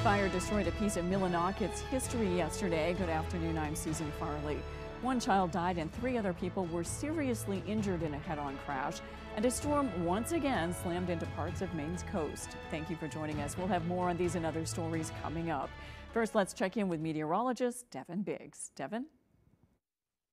fire destroyed a piece of Millenaukett's history yesterday. Good afternoon, I'm Susan Farley. One child died and 3 other people were seriously injured in a head-on crash. And a storm once again slammed into parts of Maine's coast. Thank you for joining us. We'll have more on these and other stories coming up. First, let's check in with meteorologist Devin Biggs. Devin?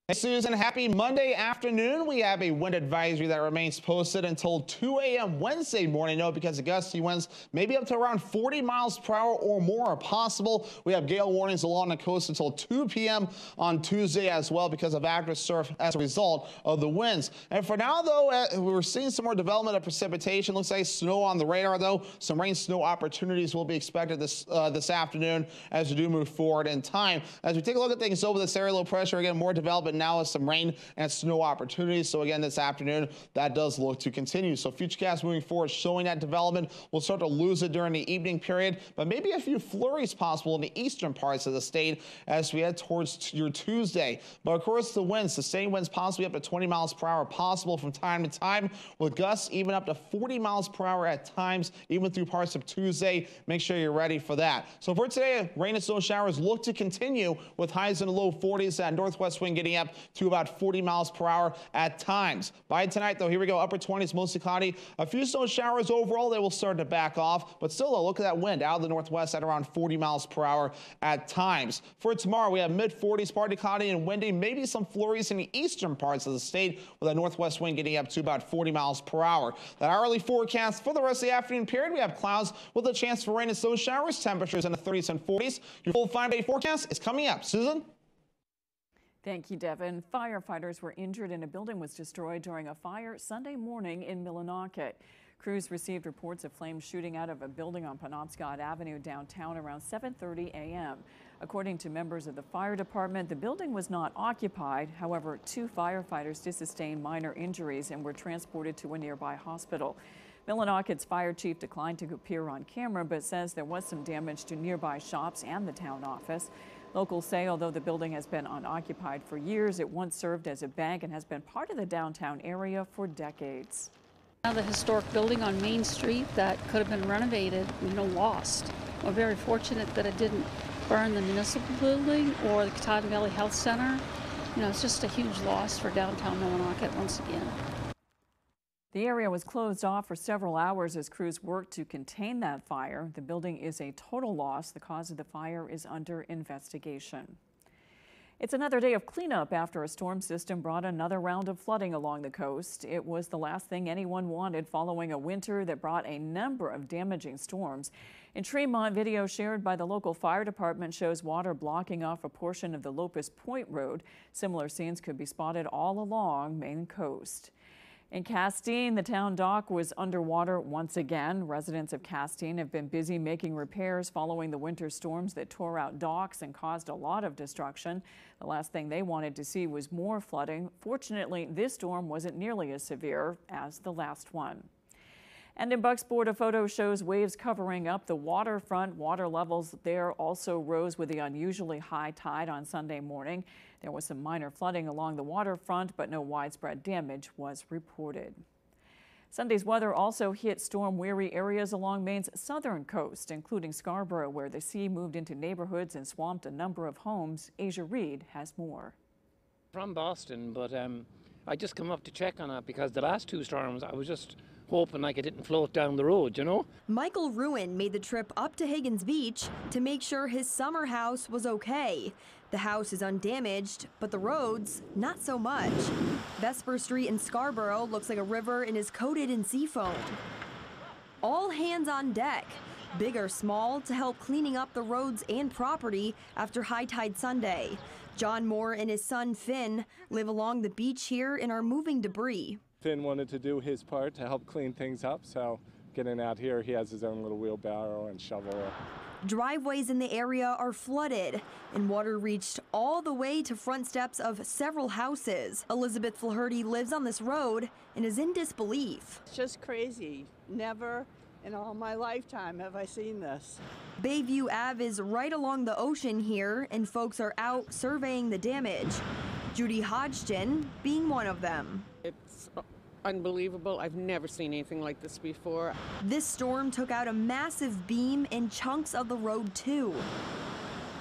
Hey Susan, happy Monday afternoon. We have a wind advisory that remains posted until 2 a.m. Wednesday morning. No, because the gusty winds may be up to around 40 miles per hour or more are possible. We have gale warnings along the coast until 2 p.m. on Tuesday as well because of active surf as a result of the winds. And for now, though, we're seeing some more development of precipitation. Looks like snow on the radar, though. Some rain snow opportunities will be expected this afternoon as we do move forward in time. As we take a look at things over this area, low pressure, again, more development now with some rain and snow opportunities. So again, this afternoon, that does look to continue. So futurecast moving forward showing that development. We'll start to lose it during the evening period, but maybe a few flurries possible in the eastern parts of the state as we head towards your Tuesday. But of course, the winds, sustained winds possibly up to 20 miles per hour possible from time to time, with gusts even up to 40 miles per hour at times, even through parts of Tuesday. Make sure you're ready for that. So for today, rain and snow showers look to continue with highs in the low 40s and northwest wind getting up to about 40 miles per hour at times. By tonight, though, here we go, upper 20s, mostly cloudy. A few snow showers overall. They will start to back off, but still, look at that wind out of the northwest at around 40 miles per hour at times. For tomorrow, we have mid-40s, partly cloudy and windy, maybe some flurries in the eastern parts of the state with a northwest wind getting up to about 40 miles per hour. That hourly forecast for the rest of the afternoon period, we have clouds with a chance for rain and snow showers, temperatures in the 30s and 40s. Your full 5-day forecast is coming up. Susan? Thank you, Devin. Firefighters were injured and a building was destroyed during a fire Sunday morning in Millinocket. Crews received reports of flames shooting out of a building on Penobscot Avenue downtown around 7:30 a.m. According to members of the fire department, the building was not occupied. However, 2 firefighters did sustain minor injuries and were transported to a nearby hospital. Millinocket's fire chief declined to appear on camera, but says there was some damage to nearby shops and the town office. Locals say although the building has been unoccupied for years, it once served as a bank and has been part of the downtown area for decades. Now the historic building on Main Street that could have been renovated, lost. We're very fortunate that it didn't burn the municipal building or the Katahdin Valley Health Center. It's just a huge loss for downtown Millinocket once again. The area was closed off for several hours as crews worked to contain that fire. The building is a total loss. The cause of the fire is under investigation. It's another day of cleanup after a storm system brought another round of flooding along the coast. It was the last thing anyone wanted following a winter that brought a number of damaging storms. In Tremont, video shared by the local fire department shows water blocking off a portion of the Locust Point Road. Similar scenes could be spotted all along Maine coast. In Castine, the town dock was underwater once again. Residents of Castine have been busy making repairs following the winter storms that tore out docks and caused a lot of destruction. The last thing they wanted to see was more flooding. Fortunately, this storm wasn't nearly as severe as the last one. And in Bucksport, a photo shows waves covering up the waterfront. Water levels there also rose with the unusually high tide on Sunday morning. There was some minor flooding along the waterfront, but no widespread damage was reported. Sunday's weather also hit storm-weary areas along Maine's southern coast, including Scarborough, where the sea moved into neighborhoods and swamped a number of homes. Asia Reed has more. From Boston, but I just come up to check on it because the last 2 storms, I was just hoping like it didn't float down the road, Michael Ruin made the trip up to Higgins Beach to make sure his summer house was okay. The house is undamaged, but the roads, not so much. Vesper Street in Scarborough looks like a river and is coated in sea foam. All hands on deck, big or small, to help cleaning up the roads and property after high tide Sunday. John Moore and his son Finn live along the beach here and are moving debris. Finn wanted to do his part to help clean things up, so getting out here, he has his own little wheelbarrow and shovel. Driveways in the area are flooded, and water reached all the way to front steps of several houses. Elizabeth Flaherty lives on this road and is in disbelief. It's just crazy. Never in all my lifetime have I seen this. Bayview Ave is right along the ocean here, and folks are out surveying the damage. Judy Hodgson being one of them. It's unbelievable. I've never seen anything like this before. This storm took out a massive beam and chunks of the road too.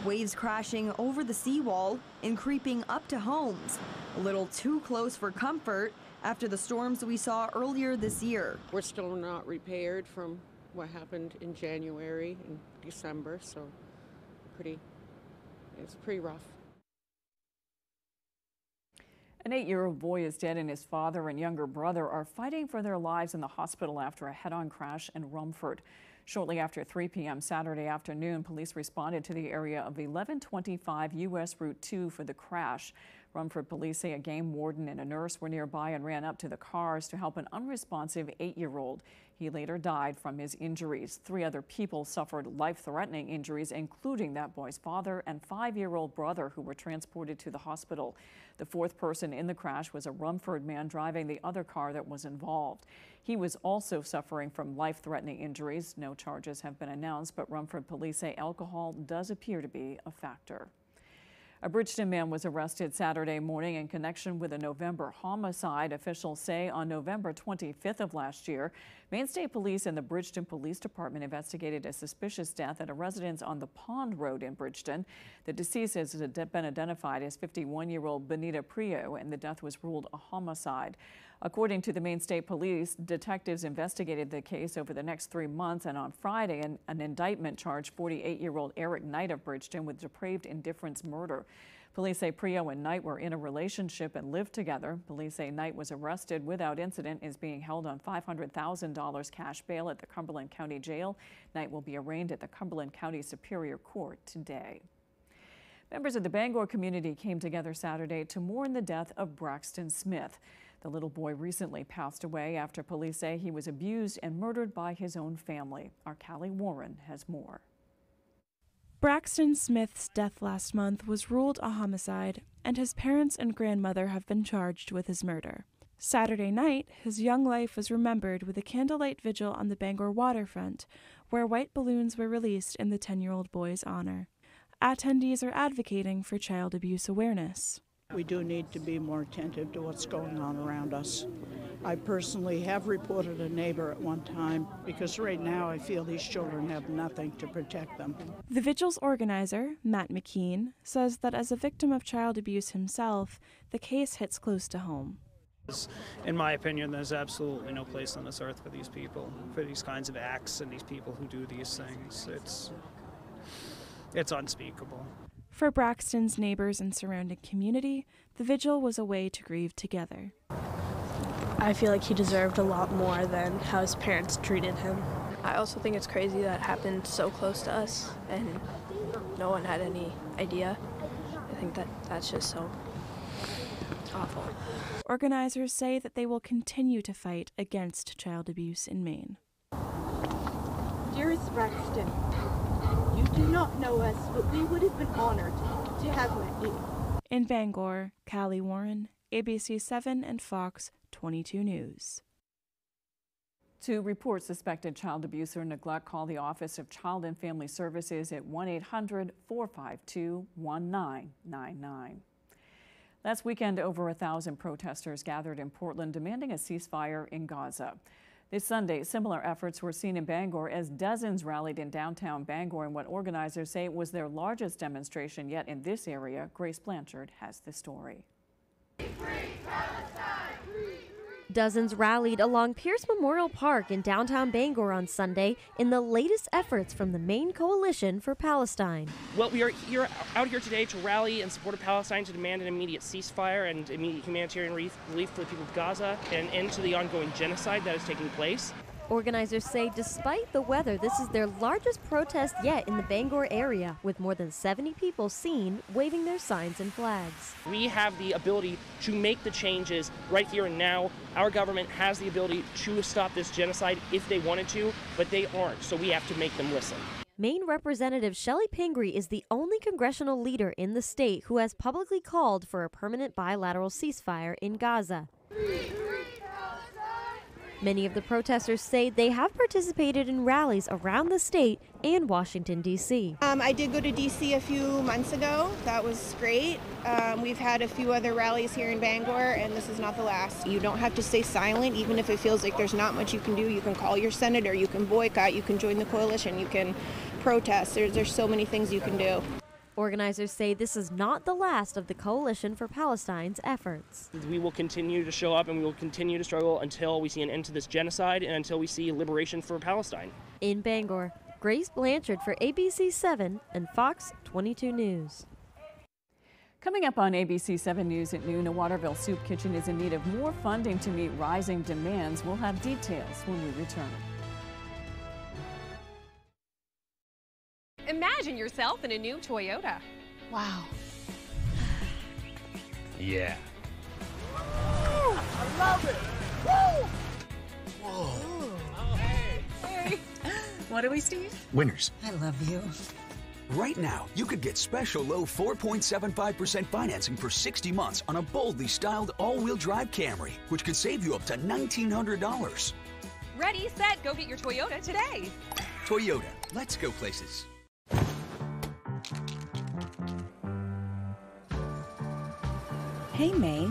Waves crashing over the seawall and creeping up to homes. A little too close for comfort after the storms we saw earlier this year. We're still not repaired from what happened in January and December, so it's pretty rough. An 8-year-old boy is dead and his father and younger brother are fighting for their lives in the hospital after a head-on crash in Rumford. Shortly after 3 p.m. Saturday afternoon, police responded to the area of 1125 U.S. Route 2 for the crash. Rumford police say a game warden and a nurse were nearby and ran up to the cars to help an unresponsive 8-year-old. He later died from his injuries. 3 other people suffered life-threatening injuries, including that boy's father and 5-year-old brother, who were transported to the hospital. The 4th person in the crash was a Rumford man driving the other car that was involved. He was also suffering from life-threatening injuries. No charges have been announced, but Rumford police say alcohol does appear to be a factor. A Bridgeton man was arrested Saturday morning in connection with a November homicide. Officials say on November 25th of last year, Maine State Police and the Bridgeton Police Department investigated a suspicious death at a residence on the Pond Road in Bridgeton. The deceased has been identified as 51-year-old Benita Prio, and the death was ruled a homicide. According to the Maine State Police, detectives investigated the case over the next 3 months, and on Friday, an indictment charged 48-year-old Eric Knight of Bridgeton with depraved indifference murder. Police say Prio and Knight were in a relationship and lived together. Police say Knight was arrested without incident, is being held on $500,000 cash bail at the Cumberland County Jail. Knight will be arraigned at the Cumberland County Superior Court today. Members of the Bangor community came together Saturday to mourn the death of Braxton Smith. The little boy recently passed away after police say he was abused and murdered by his own family. Our Callie Warren has more. Braxton Smith's death last month was ruled a homicide, and his parents and grandmother have been charged with his murder. Saturday night, his young life was remembered with a candlelight vigil on the Bangor waterfront, where white balloons were released in the 10-year-old boy's honor. Attendees are advocating for child abuse awareness. We do need to be more attentive to what's going on around us. I personally have reported a neighbor at one time because right now I feel these children have nothing to protect them. The vigil's organizer, Matt McKean, says that as a victim of child abuse himself, the case hits close to home. In my opinion, there's absolutely no place on this earth for these people, for these kinds of acts and these people who do these things. It's unspeakable. For Braxton's neighbors and surrounding community, the vigil was a way to grieve together. I feel like he deserved a lot more than how his parents treated him. I also think it's crazy that it happened so close to us and no one had any idea. I think that's just so awful. Organizers say that they will continue to fight against child abuse in Maine. Dearest Braxton, you do not know us, but we would have been honored to have met you. In Bangor, Callie Warren, ABC 7 and Fox 22 News. To report suspected child abuse or neglect, call the Office of Child and Family Services at 1-800-452-1999. Last weekend, over 1,000 protesters gathered in Portland demanding a ceasefire in Gaza. This Sunday, similar efforts were seen in Bangor as dozens rallied in downtown Bangor in what organizers say was their largest demonstration yet in this area. Grace Blanchard has the story. Dozens rallied along Pierce Memorial Park in downtown Bangor on Sunday in the latest efforts from the Maine Coalition for Palestine. Well, we are out here today to rally in support of Palestine to demand an immediate ceasefire and immediate humanitarian relief for the people of Gaza and end to the ongoing genocide that is taking place. Organizers say despite the weather, this is their largest protest yet in the Bangor area, with more than 70 people seen waving their signs and flags. We have the ability to make the changes right here and now. Our government has the ability to stop this genocide if they wanted to, but they aren't, so we have to make them listen. Maine Representative Shelley Pingree is the only congressional leader in the state who has publicly called for a permanent bilateral ceasefire in Gaza. Many of the protesters say they have participated in rallies around the state and Washington, D.C. I did go to D.C. a few months ago. That was great. We've had a few other rallies here in Bangor, and this is not the last. You don't have to stay silent, even if it feels like there's not much you can do. You can call your senator, you can boycott, you can join the coalition, you can protest. There's so many things you can do. Organizers say this is not the last of the Coalition for Palestine's efforts. We will continue to show up and we will continue to struggle until we see an end to this genocide and until we see liberation for Palestine. In Bangor, Grace Blanchard for ABC 7 and Fox 22 News. Coming up on ABC 7 News at noon, a Waterville soup kitchen is in need of more funding to meet rising demands. We'll have details when we return. Imagine yourself in a new Toyota. Wow. Yeah. I love it. Woo! Whoa. Oh, hey. What are we, Steve? Winners. I love you. Right now, you could get special low 4.75% financing for 60 months on a boldly styled all-wheel drive Camry, which could save you up to $1,900. Ready, set, go get your Toyota today. Toyota, let's go places. Hey, May.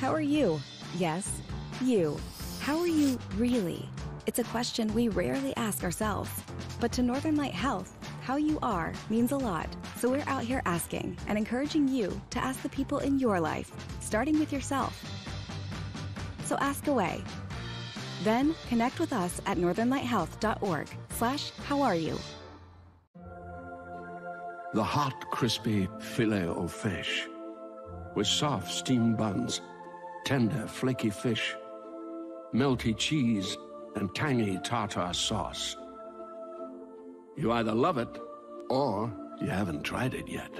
How are you? Yes, you. How are you really? It's a question we rarely ask ourselves. But to Northern Light Health, how you are means a lot. So we're out here asking and encouraging you to ask the people in your life, starting with yourself. So ask away. Then connect with us at northernlighthealth.org/howareyu. The hot, crispy filet o fish with soft steamed buns, tender, flaky fish, melty cheese, and tangy tartar sauce. You either love it or you haven't tried it yet.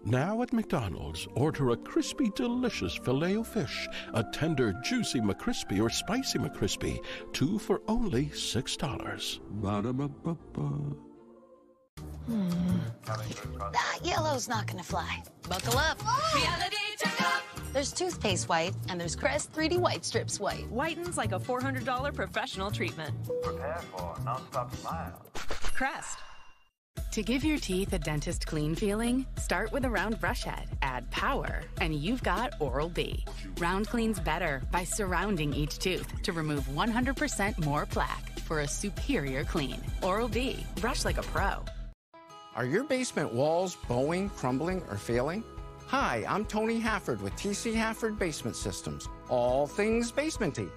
Now at McDonald's, order a crispy, delicious Filet-O-Fish, a tender, juicy McCrispy or spicy McCrispy, 2 for only $6. Ba-da-ba-ba-ba. That yellow's not gonna fly. Buckle up. Reality checkup. There's toothpaste white and there's Crest 3D White Strips white. Whitens like a $400 professional treatment. Prepare for a non-stop smile. Crest. To give your teeth a dentist clean feeling, start with a round brush head, add power, and you've got Oral-B. Round cleans better by surrounding each tooth to remove 100% more plaque for a superior clean. Oral-B, brush like a pro. Are your basement walls bowing, crumbling, or failing? Hi, I'm Tony Hafford with TC Hafford Basement Systems, all things basementy.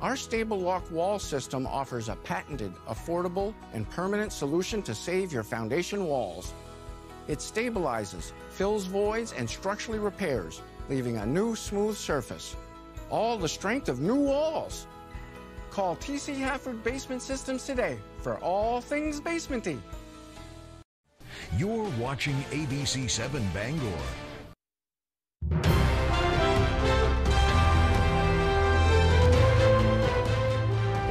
Our Stable Lock wall system offers a patented, affordable, and permanent solution to save your foundation walls. It stabilizes, fills voids, and structurally repairs, leaving a new smooth surface. All the strength of new walls. Call TC Hafford Basement Systems today for all things basementy. You're watching ABC 7 Bangor. The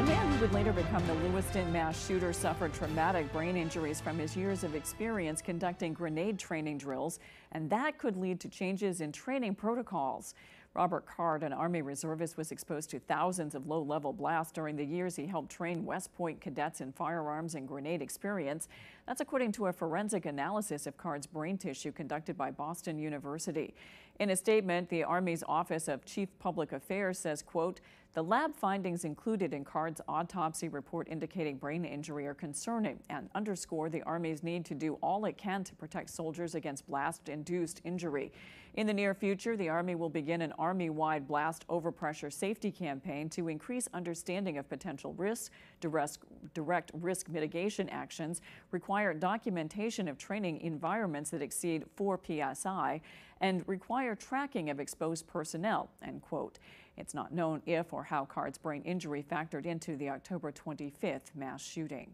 man who would later become the Lewiston mass shooter suffered traumatic brain injuries from his years of experience conducting grenade training drills, and that could lead to changes in training protocols. Robert Card, an Army reservist, was exposed to thousands of low-level blasts during the years he helped train West Point cadets in firearms and grenade experience. That's according to a forensic analysis of Card's brain tissue conducted by Boston University. In a statement, the Army's Office of Chief Public Affairs says, quote, "The lab findings included in Card's autopsy report indicating brain injury are concerning and underscore the Army's need to do all it can to protect soldiers against blast-induced injury. In the near future, the Army will begin an Army-wide blast overpressure safety campaign to increase understanding of potential risks, direct risk mitigation actions, require documentation of training environments that exceed 4 psi, and require tracking of exposed personnel," end quote. It's not known if or how Card's brain injury factored into the October 25th mass shooting.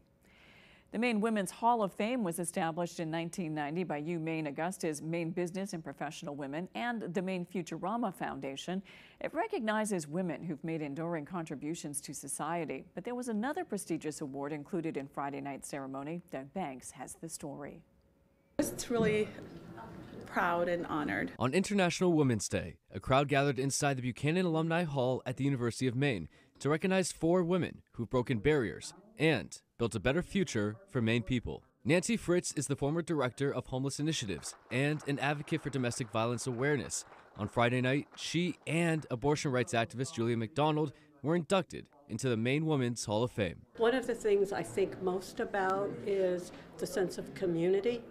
The Maine Women's Hall of Fame was established in 1990 by UMaine Augusta's Maine Business and Professional Women and the Maine Futurama Foundation. It recognizes women who've made enduring contributions to society. But there was another prestigious award included in Friday night's ceremony. Doug Banks has the story. It's really proud and honored. On International Women's Day, a crowd gathered inside the Buchanan Alumni Hall at the University of Maine to recognize 4 women who've broken barriers and built a better future for Maine people. Nancy Fritz is the former director of homeless initiatives and an advocate for domestic violence awareness. On Friday night, she and abortion rights activist Julia McDonald were inducted into the Maine Women's Hall of Fame. One of the things I think most about is the sense of community,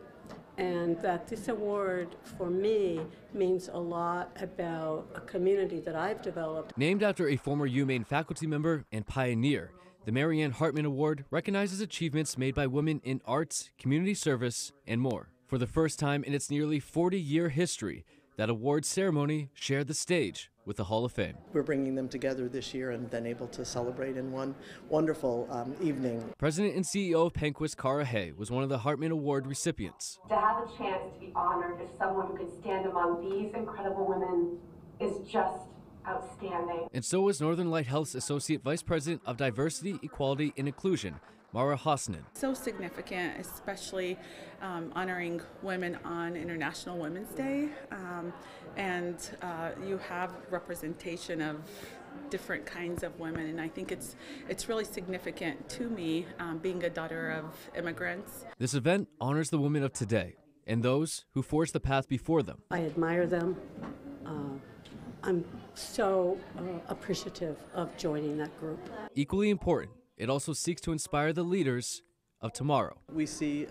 and that this award for me means a lot about a community that I've developed. Named after a former UMaine faculty member and pioneer, the Mary Ann Hartman Award recognizes achievements made by women in arts, community service, and more. For the first time in its nearly 40-year history, that award ceremony shared the stage with the Hall of Fame. We're bringing them together this year and then able to celebrate in one wonderful evening. President and CEO of Penquist, Cara Hay, was one of the Hartman Award recipients. To have a chance to be honored as someone who could stand among these incredible women is just outstanding. And so was Northern Light Health's Associate Vice President of Diversity, Equality, and Inclusion, Mara Hossanen. So significant, especially honoring women on International Women's Day. And you have representation of different kinds of women, and I think it's really significant to me, being a daughter of immigrants. This event honors the women of today and those who forged the path before them. I admire them. I'm so appreciative of joining that group. Equally important, it also seeks to inspire the leaders of tomorrow. We see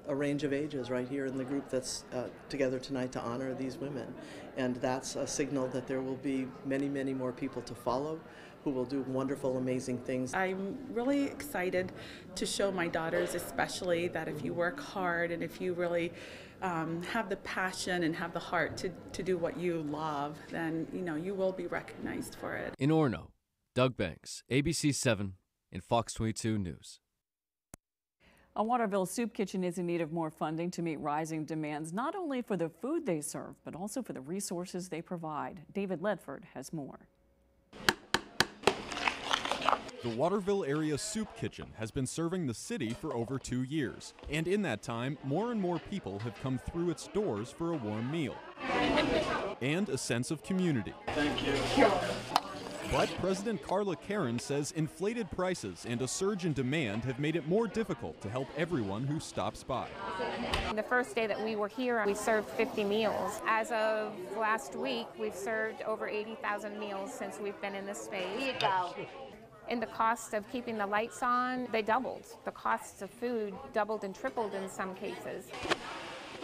a range of ages right here in the group that's together tonight to honor these women. And that's a signal that there will be many, many more people to follow who will do wonderful, amazing things. I'm really excited to show my daughters especially that if you work hard and if you really have the passion and have the heart to do what you love, then you will be recognized for it. In Orono, Doug Banks, ABC 7 and Fox 22 News. A Waterville soup kitchen is in need of more funding to meet rising demands, not only for the food they serve, but also for the resources they provide. David Ledford has more. The Waterville Area Soup Kitchen has been serving the city for over 2 years. And in that time, more and more people have come through its doors for a warm meal and a sense of community. Thank you. But President Carla Karen says inflated prices and a surge in demand have made it more difficult to help everyone who stops by. The first day that we were here, we served 50 meals. As of last week, we've served over 80,000 meals since we've been in this space. Here you go. And the cost of keeping the lights on, they doubled. The costs of food doubled and tripled in some cases.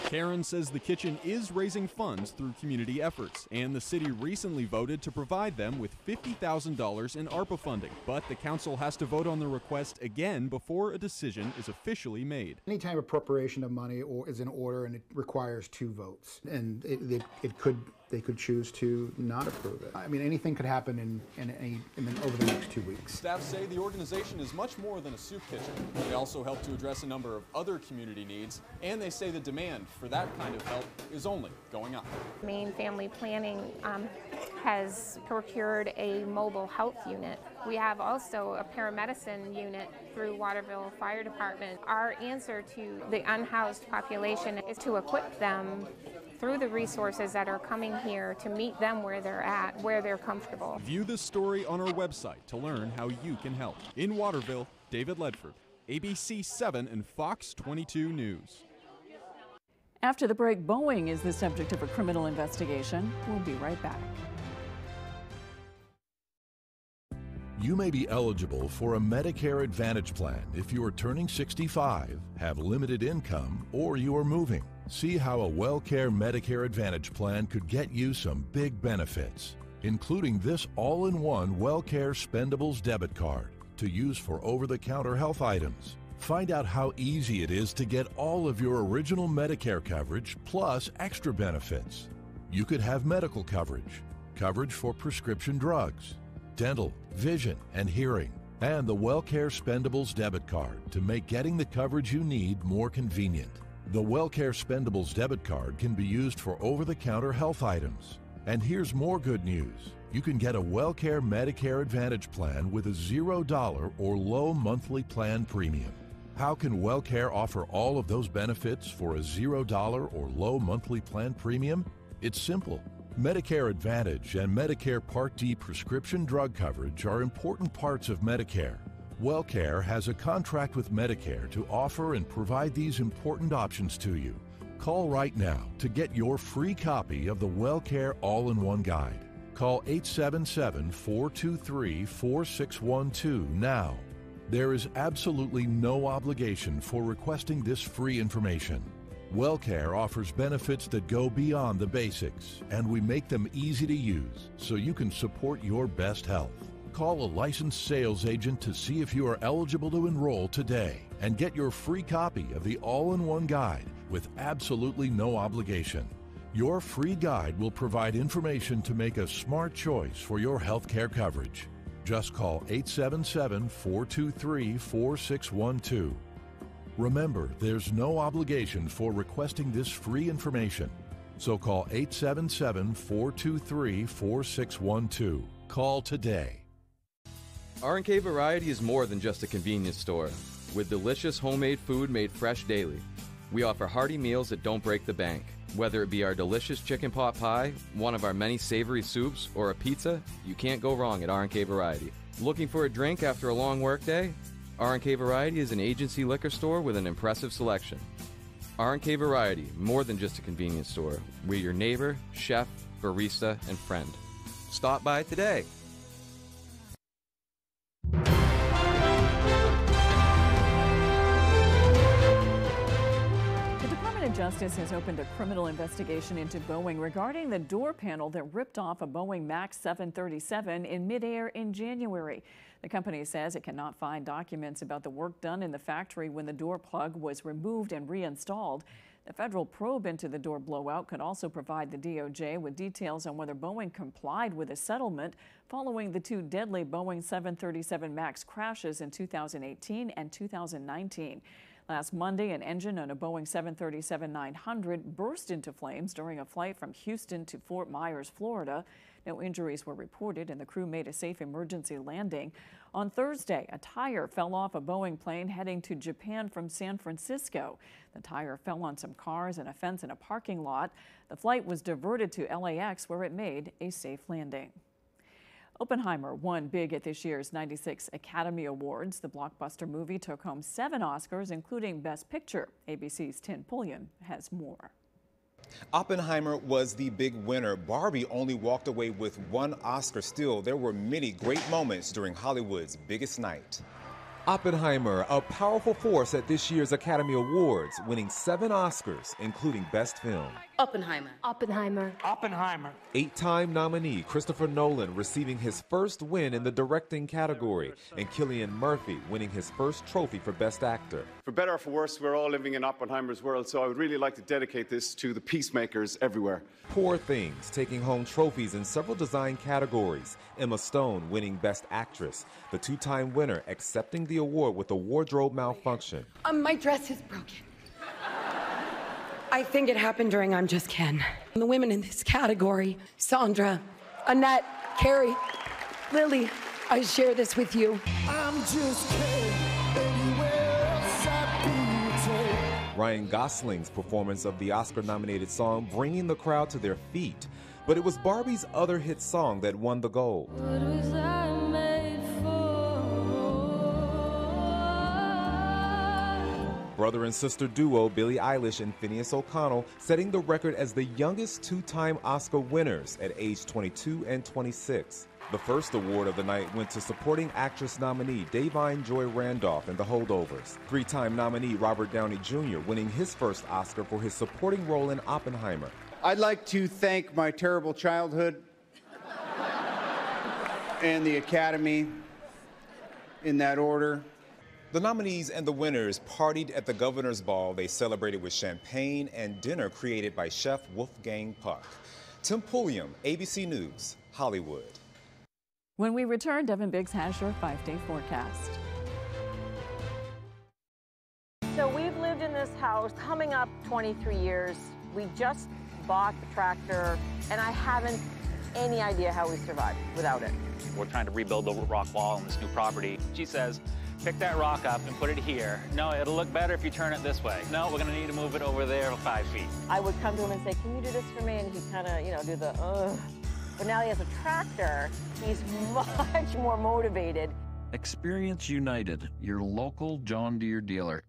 Karen says the kitchen is raising funds through community efforts, and the city recently voted to provide them with $50,000 in ARPA funding. But the council has to vote on the request again before a decision is officially made. Anytime appropriation of money is in order and it requires 2 votes, and they could choose to not approve it. I mean, anything could happen over the next 2 weeks. Staff say the organization is much more than a soup kitchen. They also help to address a number of other community needs, and they say the demand for that kind of help is only going up. Maine Family Planning has procured a mobile health unit. We have also a paramedicine unit through Waterville Fire Department. Our answer to the unhoused population is to equip them through the resources that are coming here to meet them where they're at, where they're comfortable. View this story on our website to learn how you can help. In Waterville, David Ledford, ABC 7 and Fox 22 News. After the break, Boeing is the subject of a criminal investigation. We'll be right back. You may be eligible for a Medicare Advantage plan if you are turning 65, have limited income, or you are moving. See how a WellCare Medicare Advantage plan could get you some big benefits, including this all-in-one WellCare Spendables debit card to use for over-the-counter health items. Find out how easy it is to get all of your original Medicare coverage plus extra benefits. You could have medical coverage, coverage for prescription drugs, dental, vision, and hearing, and the WellCare Spendables debit card to make getting the coverage you need more convenient. The WellCare Spendables debit card can be used for over-the-counter health items. And here's more good news. You can get a WellCare Medicare Advantage plan with a $0 or low monthly plan premium. How can WellCare offer all of those benefits for a $0 or low monthly plan premium? It's simple. Medicare Advantage and Medicare Part D prescription drug coverage are important parts of Medicare. WellCare has a contract with Medicare to offer and provide these important options to you. Call right now to get your free copy of the WellCare All-in-One Guide. Call 877-423-4612 now. There is absolutely no obligation for requesting this free information. WellCare offers benefits that go beyond the basics, and we make them easy to use so you can support your best health. Call a licensed sales agent to see if you are eligible to enroll today and get your free copy of the All-in-One Guide with absolutely no obligation. Your free guide will provide information to make a smart choice for your health care coverage. Just call 877-423-4612. Remember, there's no obligation for requesting this free information. So call 877-423-4612. Call today. R&K Variety is more than just a convenience store. With delicious homemade food made fresh daily, we offer hearty meals that don't break the bank. Whether it be our delicious chicken pot pie, one of our many savory soups, or a pizza, you can't go wrong at R&K Variety. Looking for a drink after a long workday? R&K Variety is an agency liquor store with an impressive selection. R&K Variety, more than just a convenience store. We're your neighbor, chef, barista, and friend. Stop by today. Justice has opened a criminal investigation into Boeing regarding the door panel that ripped off a Boeing MAX 737 in midair in January. The company says it cannot find documents about the work done in the factory when the door plug was removed and reinstalled. The federal probe into the door blowout could also provide the DOJ with details on whether Boeing complied with a settlement following the two deadly Boeing 737 MAX crashes in 2018 and 2019. Last Monday, an engine on a Boeing 737-900 burst into flames during a flight from Houston to Fort Myers, Florida. No injuries were reported, and the crew made a safe emergency landing. On Thursday, a tire fell off a Boeing plane heading to Japan from San Francisco. The tire fell on some cars and a fence in a parking lot. The flight was diverted to LAX, where it made a safe landing. Oppenheimer won big at this year's 96 Academy Awards. The blockbuster movie took home 7 Oscars, including Best Picture. ABC's Tin Pulliam has more. Oppenheimer was the big winner. Barbie only walked away with 1 Oscar. Still, there were many great moments during Hollywood's biggest night. Oppenheimer, a powerful force at this year's Academy Awards, winning 7 Oscars, including Best Film. Oppenheimer. Oppenheimer. Oppenheimer. 8-time nominee Christopher Nolan receiving his first win in the directing category, and Cillian Murphy winning his first trophy for Best Actor. For better or for worse, we're all living in Oppenheimer's world, so I would really like to dedicate this to the peacemakers everywhere. Poor Things taking home trophies in several design categories. Emma Stone winning Best Actress. The 2-time winner accepting the award with a wardrobe malfunction. My dress is broken. I think it happened during I'm Just Ken. The women in this category, Sandra, Annette, Carrie, Lily, I share this with you. I'm just Ken. Ryan Gosling's performance of the Oscar-nominated song bringing the crowd to their feet. But it was Barbie's other hit song that won the gold. Brother and sister duo Billie Eilish and Phineas O'Connell setting the record as the youngest 2-time Oscar winners at age 22 and 26. The first award of the night went to supporting actress nominee Da'Vine Joy Randolph in The Holdovers. 3-time nominee Robert Downey Jr. winning his first Oscar for his supporting role in Oppenheimer. I'd like to thank my terrible childhood and the Academy in that order. The nominees and the winners partied at the Governor's Ball. They celebrated with champagne and dinner created by Chef Wolfgang Puck. Tim Pulliam, ABC News, Hollywood. When we return, Devin Biggs has your 5-day forecast. So we've lived in this house coming up 23 years. We just bought the tractor, and I haven't any idea how we survived without it. We're trying to rebuild the rock wall on this new property. She says pick that rock up and put it here. No, it'll look better if you turn it this way. No, we're gonna need to move it over there 5 feet. I would come to him and say, can you do this for me? And he'd kind of, you know, do the, ugh. But now he has a tractor. He's much more motivated. Experience United, your local John Deere dealer.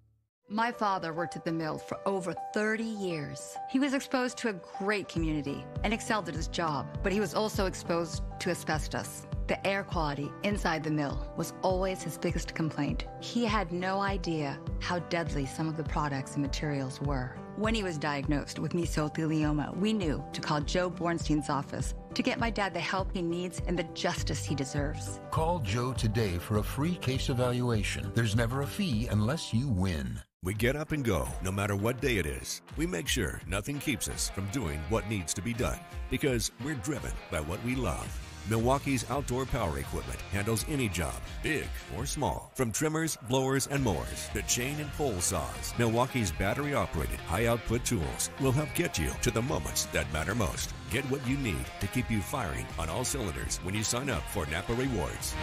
My father worked at the mill for over 30 years. He was exposed to a great community and excelled at his job, but he was also exposed to asbestos. The air quality inside the mill was always his biggest complaint. He had no idea how deadly some of the products and materials were. When he was diagnosed with mesothelioma, we knew to call Joe Bornstein's office to get my dad the help he needs and the justice he deserves. Call Joe today for a free case evaluation. There's never a fee unless you win. We get up and go, no matter what day it is. We make sure nothing keeps us from doing what needs to be done, because we're driven by what we love. Milwaukee's outdoor power equipment handles any job, big or small. From trimmers, blowers, and mowers to chain and pole saws, Milwaukee's battery-operated, high-output tools will help get you to the moments that matter most. Get what you need to keep you firing on all cylinders when you sign up for Napa Rewards.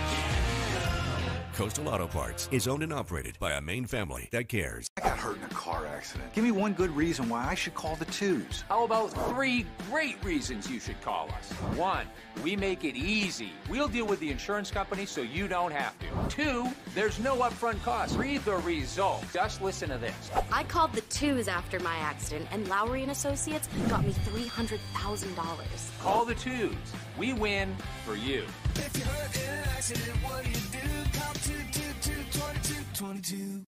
Coastal Auto Parts is owned and operated by a Maine family that cares. I got hurt in a car accident. Give me one good reason why I should call the twos. How about 3 great reasons you should call us? 1, we make it easy. We'll deal with the insurance company so you don't have to. 2, there's no upfront cost. Read the results. Just listen to this. I called the twos after my accident, and Lowry and Associates got me $300,000. Call the twos. We win for you. If you're hurt in an accident, what do you do? Call 222-2222.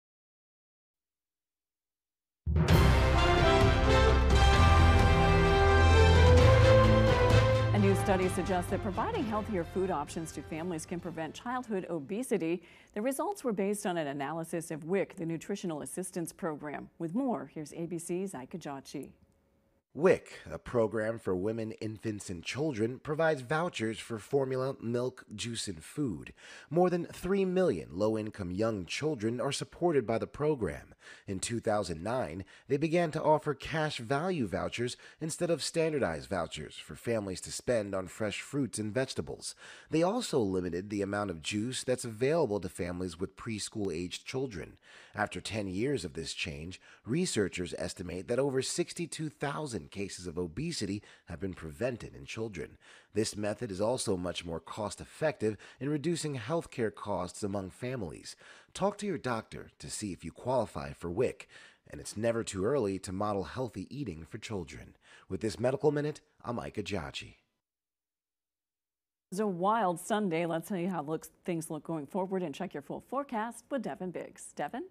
A new study suggests that providing healthier food options to families can prevent childhood obesity. The results were based on an analysis of WVII, the Nutritional Assistance Program. With more, here's ABC's Ika Jachi. WVII, a program for women, infants, and children, provides vouchers for formula, milk, juice, and food. More than 3 million low-income young children are supported by the program. In 2009, they began to offer cash value vouchers instead of standardized vouchers for families to spend on fresh fruits and vegetables. They also limited the amount of juice that's available to families with preschool-aged children. After 10 years of this change, researchers estimate that over 62,000 cases of obesity have been prevented in children. This method is also much more cost-effective in reducing healthcare costs among families. Talk to your doctor to see if you qualify for WVII, and it's never too early to model healthy eating for children. With this Medical Minute, I'm Ika Jachi. It's a wild Sunday. Let's tell you how things look going forward and check your full forecast with Devin Biggs. Devin?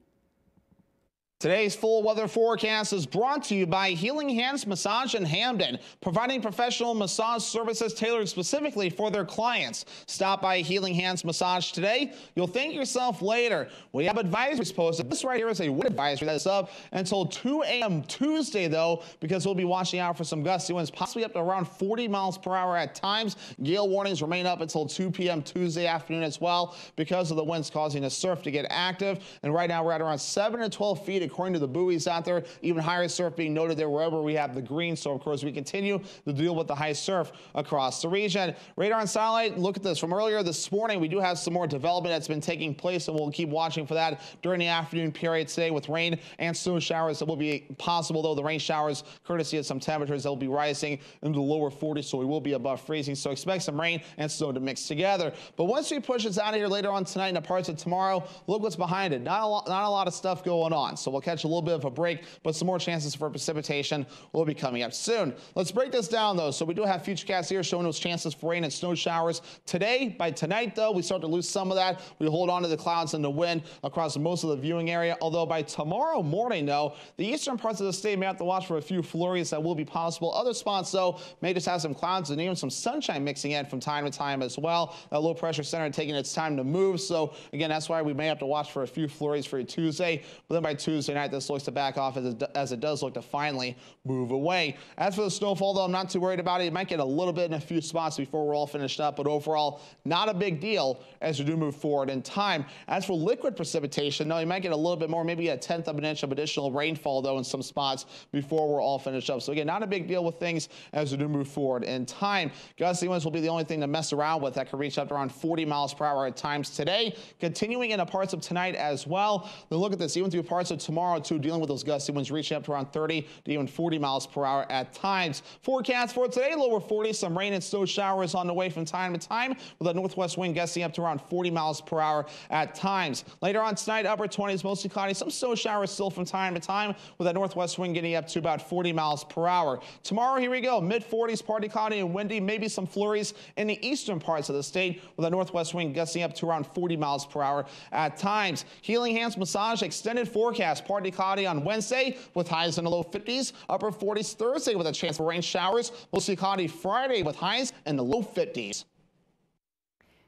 Today's full weather forecast is brought to you by Healing Hands Massage in Hamden, providing professional massage services tailored specifically for their clients. Stop by Healing Hands Massage today. You'll thank yourself later. We have advisories posted. This right here is a wind advisory that is up until 2 a.m. Tuesday, though, because we'll be watching out for some gusty winds, possibly up to around 40 miles per hour at times. Gale warnings remain up until 2 p.m. Tuesday afternoon as well because of the winds causing the surf to get active. And right now we're at around 7 to 12 feet according to the buoys out there. Even higher surf being noted there wherever we have the green. So of course we continue to deal with the high surf across the region. Radar and satellite, look at this. From earlier this morning, we do have some more development that's been taking place, and we'll keep watching for that during the afternoon period today with rain and snow showers that will be possible, though the rain showers, courtesy of some temperatures that will be rising into the lower 40s, so we will be above freezing. So expect some rain and snow to mix together. But once we push this out of here later on tonight and the parts of tomorrow, look what's behind it. Not a lot of stuff going on. So we'll catch a little bit of a break, but some more chances for precipitation will be coming up soon. Let's break this down, though. So we do have Futurecast here showing those chances for rain and snow showers today. By tonight, though, we start to lose some of that. We hold on to the clouds and the wind across most of the viewing area, although by tomorrow morning, though, the eastern parts of the state may have to watch for a few flurries that will be possible. Other spots, though, may just have some clouds and even some sunshine mixing in from time to time as well. That low pressure center taking its time to move. So again, that's why we may have to watch for a few flurries for Tuesday. But then by Tuesday, Tuesday night, this looks to back off as it does look to finally move away. As for the snowfall, though, I'm not too worried about it. It might get a little bit in a few spots before we're all finished up, but overall, not a big deal as we do move forward in time. As for liquid precipitation, no, you might get a little bit more, maybe a 1/10 of an inch of additional rainfall, though, in some spots before we're all finished up. So again, not a big deal with things as we do move forward in time. Gusty winds will be the only thing to mess around with. That could reach up to around 40 miles per hour at times today, continuing into parts of tonight as well. Then look at this, even through parts of tomorrow too, dealing with those gusty winds reaching up to around 30 to even 40 miles per hour at times. Forecast for today, lower 40s, some rain and snow showers on the way from time to time, with a northwest wind gusting up to around 40 miles per hour at times. Later on tonight, upper 20s, mostly cloudy, some snow showers still from time to time, with a northwest wind getting up to about 40 miles per hour. Tomorrow, here we go, mid-40s, partly cloudy and windy, maybe some flurries in the eastern parts of the state, with a northwest wind gusting up to around 40 miles per hour at times. Healing Hands Massage extended forecast, partly cloudy on Wednesday with highs in the low 50s, upper 40s Thursday with a chance for rain showers, mostly cloudy Friday with highs in the low 50s.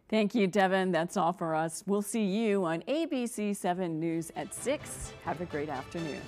Thank you, Devin. That's all for us. We'll see you on ABC 7 News at 6. Have a great afternoon.